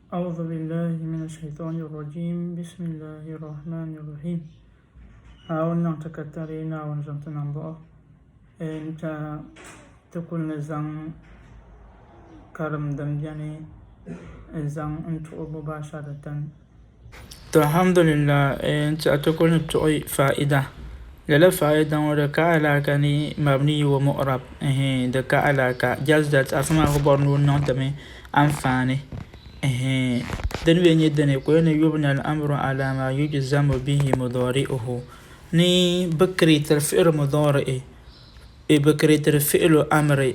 أعوذ بالله من الشيطان الرجيم بسم الله الرحمن الرحيم أولنا تكترينا ونزمتنا بأ أنت تقول نزام كرم دمجاني نزام أنت مباشرة الحمد لله أنت تقول نبتعي فائدة للا فائدة ودكا علاكني مبني ومؤرب دكا علاكا جزدت أسماء خبر نور نعتمي أنفاني دنوين يدني كوين يبنى الأمر على ما يجزم به مضارئه ني بكري ترفئر مضارئ بكري ترفئر أمر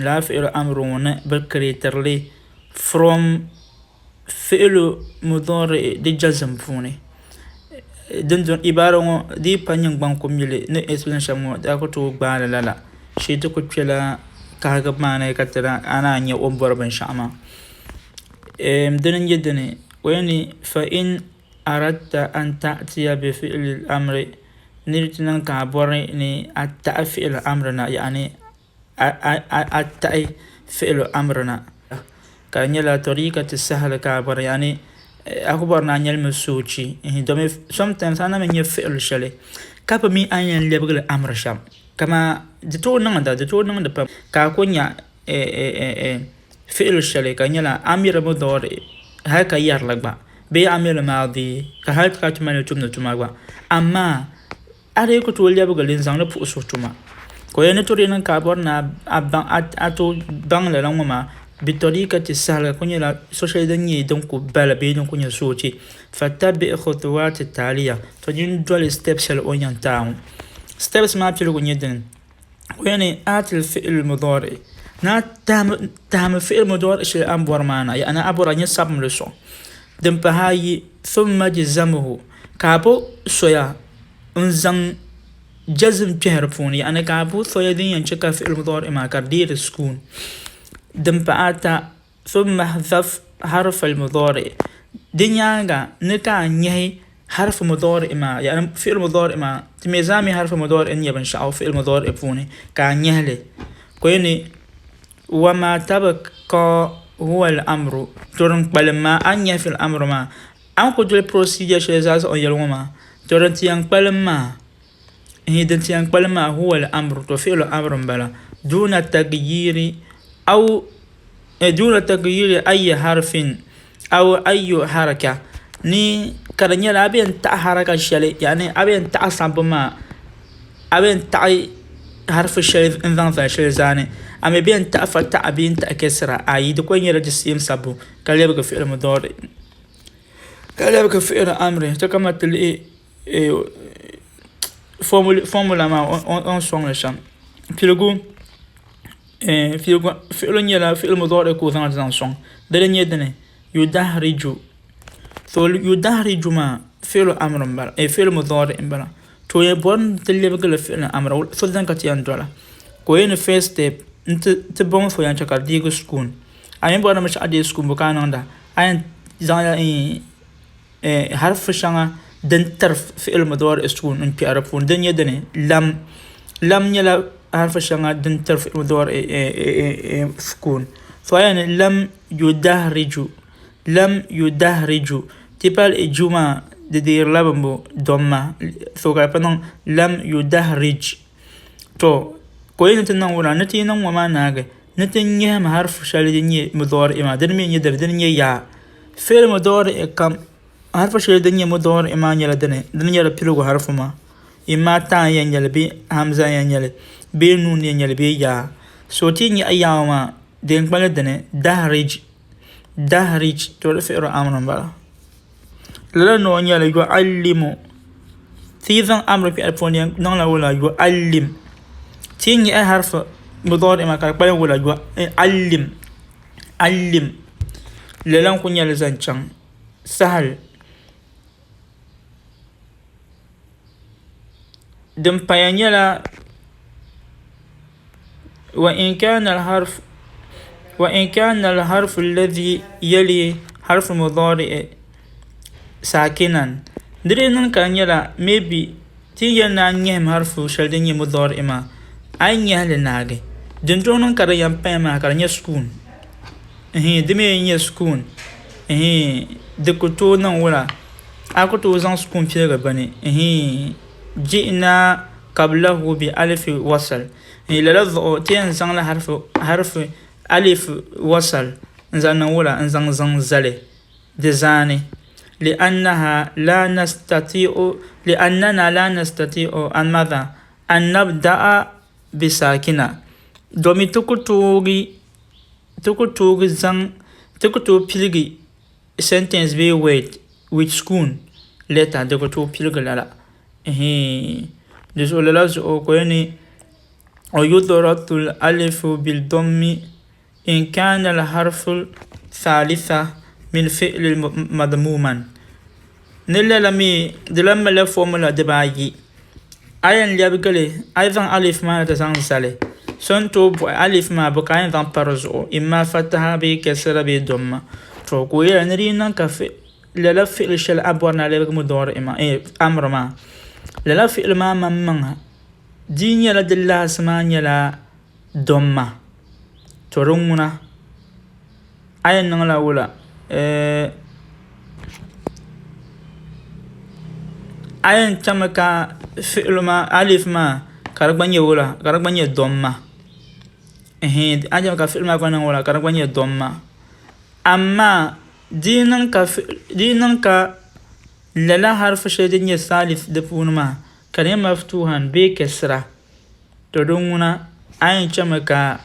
لا فئر أمر ون بكري ترلي from فئر مضارئ دي جزم فوني دندون إبارة دي بانيان بانكم يلي ني اسبلن شامو داكو تو بالا لالا شيتو كتلا كاغب مانا كتلا أنا أني أمبر بن شاما دنن جدني ويني فإن أردت أن تأتي بفعل الأمر نريتنا كعبرني أتأ فعل أمرنا يعني أتأ فعل أمرنا كان يلا طريقة السهل كعبر يعني أخبرنا عن المسوتي دومي sometimes أنا من يفعل شلي كاب مي أين لبغل الأمر شام كما دتور نغدا كاكونيا فعل الشلي كان يلا أمير مضارع هكا يرلق با بي أمير ماضي كهالت كاتمان تمن تماغا أما أريكو تولي بغل إنسان لبؤسو تما كوي نتورينا كابورنا أتو بانغ للمما بطريقة السهلة كوني لا سوشي دنيا دونكو بالا بيدون كوني سوتي فتبع خطوات التالية تجين دول ستيبس الأونيان تاون ستيبس ما بتلو كوني دن ويني آت الفعل المضارع نا تهم فعل مضارع إيش الأمبور معنا يعني أنا أبور أني سب ملسو دم بهاي ثم جزمه كابو سويا انزن جزم جهرفوني يعني كابو سويا دين ينشكا فعل مضارع ما كردير سكون دم بآتا ثم حذف حرف المضارع دنياغا نكا نيهي حرف مضارع ما يعني فعل مضارع ما تميزامي حرف مضارع ان يبن شاو فعل مضارع فوني كا نيهلي كويني وما تبقى هو الامر تورن بالما ان في الامر ما ان كو دول بروسيجر شيزاز او يلوما تورن تيان بالما هي دنتيان بالما هو الامر تو فعل الامر بلا دون تغيير أو دون تغيير أي حرف أو أي حركة ني كرنيا لابين تا حركة شلي يعني أبين تا صعب أبين تا حرف شلي إنسان فاشل زاني أما بين تا فتا أبين تا كسرة أي دكوين يرجسيم سبو كليبك فعل مضارع كليبك فعل أمر تكما تلي فورمولا ما on song le chant puis فعل يلا فعل مضارع كوزان زانسون دلن يدني يدهرج يدهرج ما فعل امر بلا فعل مضارع بلا تو يبون تلي فعل امر فلان كتيان دولا كوين فيرست ستيب انت تبون فو يان تشكر ديغو سكون اين بوانا مش ادي سكون بكانوندا اين زان حرف شانا دن ترف فعل مضارع سكون ان بي عرفون دن يدني لم يلا حرف شنغا دن ترف مضارع سكون فيعني لم يدهرج تبال الجمع دير لبمو دوما سوغا بنون لم يدهرج تو كوين تنولا نتي نون وما ناغ نتي نيهم حرف شالي ني مضارع ما دن مي يدر دن يا فعل مضارع كم حرف شالي دن مضارع ما يلا دن يلا بيلو حرف ما إما تا ينجل بي همزة ينجل بي نون ينجل بي يا صوتي ني أياما دين بلدنا دهرج تولف إرو أمر بلا لأنه ينجل يعلم تيزن أمر في ألفونيا نغلا ولا يعلم تيني أي حرف مضارع ما كاربالا ولا يعلم لأن كن يلزان چان سهل دم بيانيلا وإن كان الحرف الذي يلي حرف مضارع ساكنا درينا كان يلا maybe تيجينا نيهم حرف شلدني مضارع ما أي نيهل ناقي دندرونا كرا يمبا ما كرا نيسكون دمي نيسكون de kuto nan wala akuto zan sukun fiye bane ji'na qablahu bi alif wasal la tiyan zan la harf alif wasal zan wala zan zale de zane لأننا لا نستطيع أن ماذا أن نبدأ بساكنة دومي تكتوغي زن تكتو بيلغي sentence be wait with schoon letter تكتو بيلغي لا جزء للاز أو كويني أو يضرط الألف بالضم إن كان الحرف الثالثة من فعل مضموما نلا لمي دلما لا فورمولا دباجي ayan liabgale aivan alif ma ta san sale son to alif ma bu kayan van parzo imma fataha bi kasra bi damma to ko ya nari nan ka fi la fi'l shal abwarna la mudar ima amr ma la fi'l ma mamma dinya la dilla asmanya la damma to runguna ayan nan la wala ayan chamaka fi'l ma alif ma karabanye wala karabanye damma ajam ka fi'l ma kwana wala karabanye damma amma dinan ka lala harf shaydin ya salif da funma kare maftuhan be kasra to dunguna ayan chamaka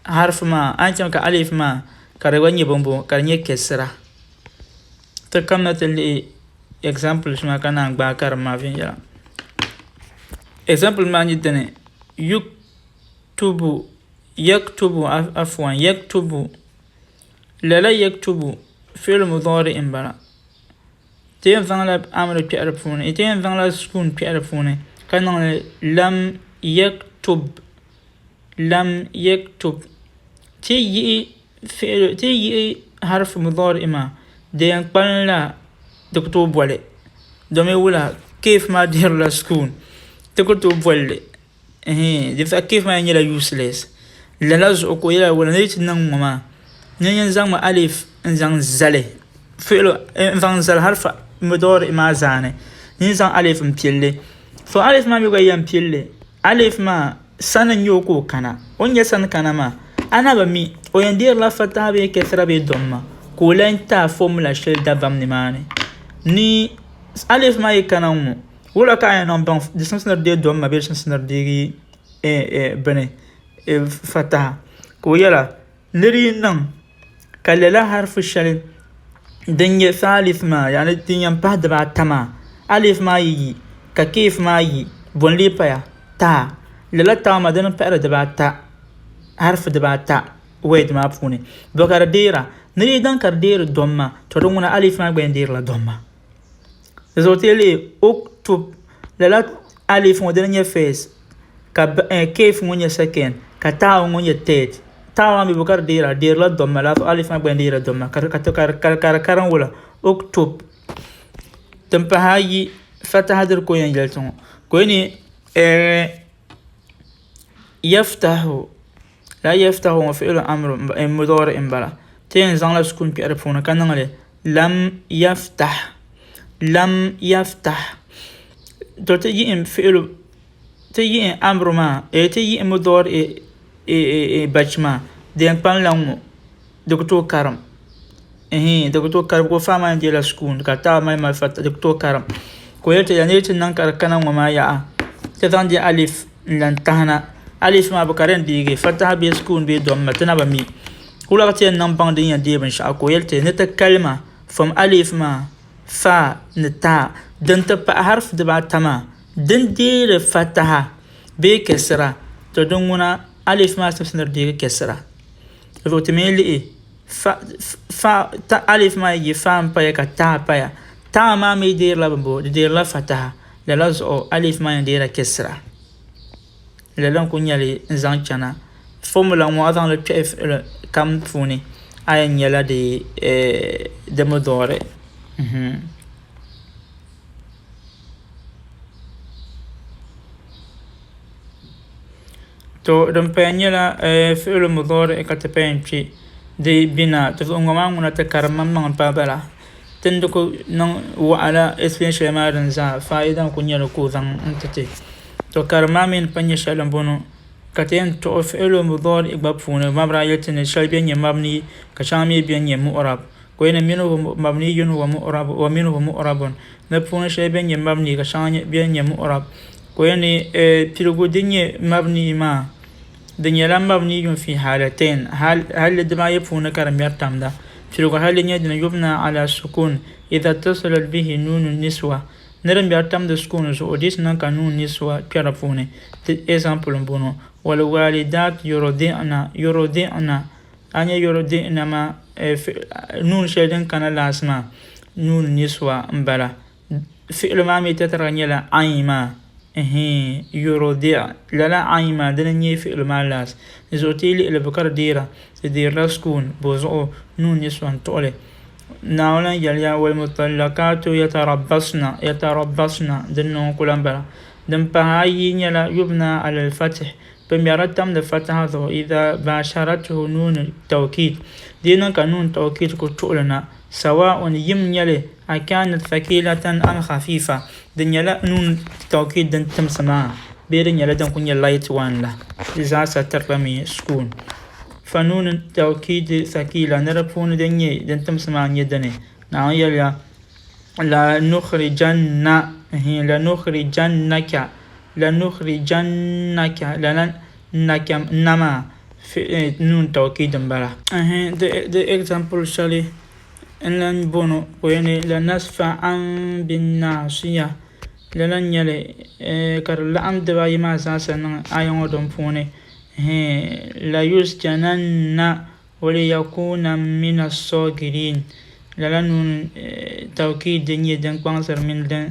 harf ma ayan chamaka alif ma karabanye bombo karanye kasra to kamna tali example shma kana gba karma vinja example ma ni tane yaktubu afwan yaktubu la yaktubu fi'l mudari bala تين فعل أمر بيعرفونه تين فعل سكون بيعرفونه كان لم يكتب تي حرف مضارع ما دين قلنا تكتب ولا دومي ولا كيف ما دير لا سكون تكتب ولا دي كيف ما ينلا يوسلس لا لازم كويلا ولا نيت نان ما نينزان ألف نزان زله فعل نزان حرف مضارع ما زانه نزان ألف مبيله فألف ما بيقول يمبيله ألف ما سنة يوكو كنا ونجا سنة كنا ما أنا بمي ويندير لا فتح بي كثرة بي دمّا كولين تا فورمولا شيل دبام نماني ni alif ma yikana mu wala ka ya non ban distance na de dom ma be distance na de bene fataha ko yala niri nan kalala harf shal danye thalith ma yani tinyan pa da tama alif ma yi ka kif ma yi bon li pa ya ta lala ta ma dan pa da ta harf da ta wait ma fune bokar dira niri dan kar dir domma to dunguna alif ma gben dir la domma zoteli uktub lala alif modernye face ka kef ngonya second ka ta ngonya third ta mi bokar dir la domma la alif ma gben dir domma kar wala uktub tampa hayi fataha dir ko yan jalton ko ni yaftahu لا يفتح فعل أمر مضارع بلا تين زان سكون بيعرفون كان لم يفتح تجي ام فعل تجي أمر ما تجي مضارع بجما دين بان لهم دكتور كرم دكتور كرم كو فما دي لا سكون كتا ما فت دكتور كرم كويت يعني تنكر كان وما يا تزان دي ألف لنتهنا alif ma bakaren dige fataha bi sukun bi dom matana ba mi kula ka tin nan bang din ya de ban sha ko yelte ne ta kalma from alif ma fa ne ta dan ta pa harf da ba tama dan dire fataha bi kasra to don wana alif ma ta sanar dige kasra to to me li fa ta alif ma yi fa pa ya ka ta pa ya ta ma mi dire la bo dire la fataha la lazo alif ma ya dire kasra لأن كونيا لي زانشانا فورمولا موازن للتعرف كم فوني أين يلا دي دمدورة تو دم بينيلا فعل مضارع كتبين شيء de bina to ngoma ngona ta karma man pa bala tendo ko non wala experience ma ran za faida ko nyalo ko zan antete to karma min panya shalan bono katen to fi'lu mudari ibab funa mabra yatin shalbiyan ya mabni kashami biyan ya mu'rab ko ina minhu mabniyun wa mu'rab wa minhu mu'rabun na funa shalbiyan ya mabni kashami biyan ya mu'rab ko ina pilgo dinye mabni ma دنيا لما بنيجي في حالتين هل الدماء يفون كرم يرتمدا في الحالة يدنا يبنى على السكون إذا اتصل به نون النسوة نرم يرتمد سكون سوديس نك نون نسوة كرفونه example بونو والوالدات يرضعن أني يرضعن ما نون شيدن كان لاسما نون نسوة مبلا فعل ما ميتترني لا عيما يرضع لا عيما دنني في المالاس زوتيلي اللي بكر ديرا دير سكون بوزو نون يسوان تولي ناولا يليا والمطلقات يتربصن دنو كلام دم بهاي يلا يبنى على الفتح بميرتم الفتح هذا إذا باشرته نون التوكيد دينا كنون توكيد كتولنا سواء يم يلي أكانت ثقيلة أم خفيفة دن يلا نون توكيد دن تمسما بيرن يلا دن كن يلايت وان لا إذا سترمي سكون فنون التوكيد ثقيلة نرفون دن تمسما يدني نعم يلا لا نخرجنك نما في نون توكيد بلا the example shall لن بونو ويني لنسفعا بالناصية لن يلي كر لعم دباي ما ساسا آيان ودن فوني لا يسجنن وليكون من الصاغرين لن توكيد دنيا دن قانصر من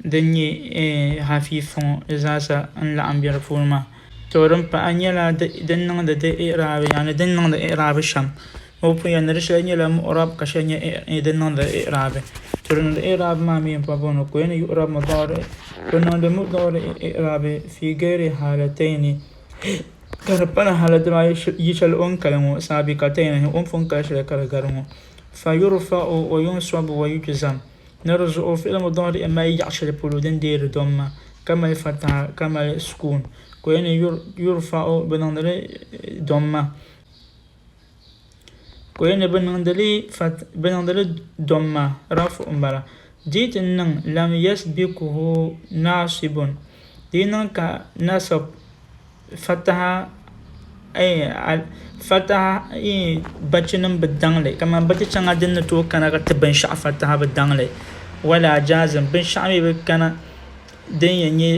دنيا حفيفون إزاسا أن لعم بيرفورما تورم بأنيلا دنن دي إعراب يعني دنن دي إعراب الشام وفي نرشلني لم أراب كشني دنن دي إعراب تورن دي إعراب ما مين بابونو كوين يعراب مضارع كنا دي مضارع إعراب في غير حالتين كربنا حالة ما يشلون كلمة سابقتين هم فنكاشل كرغرمو فيرفع وينصب ويجزم نرجع في المضارع ما يعشر بلودن دير دوما كما الفتح كما السكون كوين يرفع بنندري دوما كوين بنندري دوما رفع مبارا جيت النن لم يسبقه ناصب دينن كنصب فتح فتح بچنم بدانله كما بچنga din to kana ka taban sha fataha badangle wala jazm bin shami be kana din yanye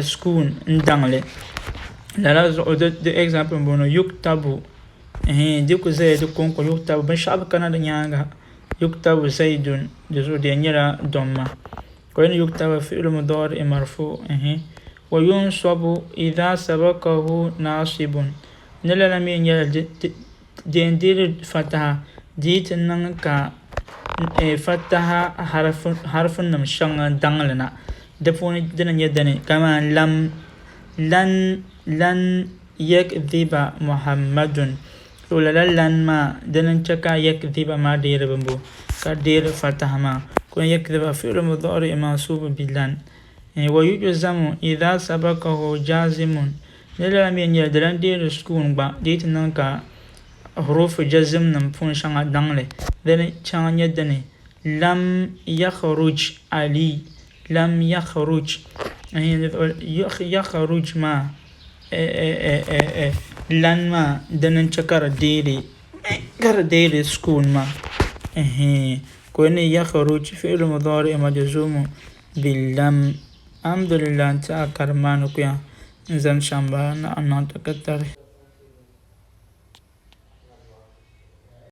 sukun ndangle la the example bono yuktabu diku zaid kon ko yuktabu bin shab kana da nyanga yuktabu zaidun dizo de nyira domma ko en yuktabu fi'l mudari marfu wa yunsabu idha sabaqahu nasibun نلا لمين يلا دير فتحة ديت ننكا فتحة حرف نمشان دانلنا دفوني دنا يدني كما لن يكذب محمد ولا لن ما دنا تكا يكذب ما دير بمبو كدير فتحة ما كون يكذب فعل مضارع منصوب باللن ويجزم إذا سبقه جازم نلا مين يدران دير سكون با ديت نانكا حروف جزم نمفون شان دانله دني شان يدني لم يخرج علي لم يخرج يخرج ما لن ما دنن شكر ديري كر ديري سكون ما كوني يخرج فعل مضارع مجزوم باللم الحمد لله انت كرمانك يا زن شنبه أنا تكتر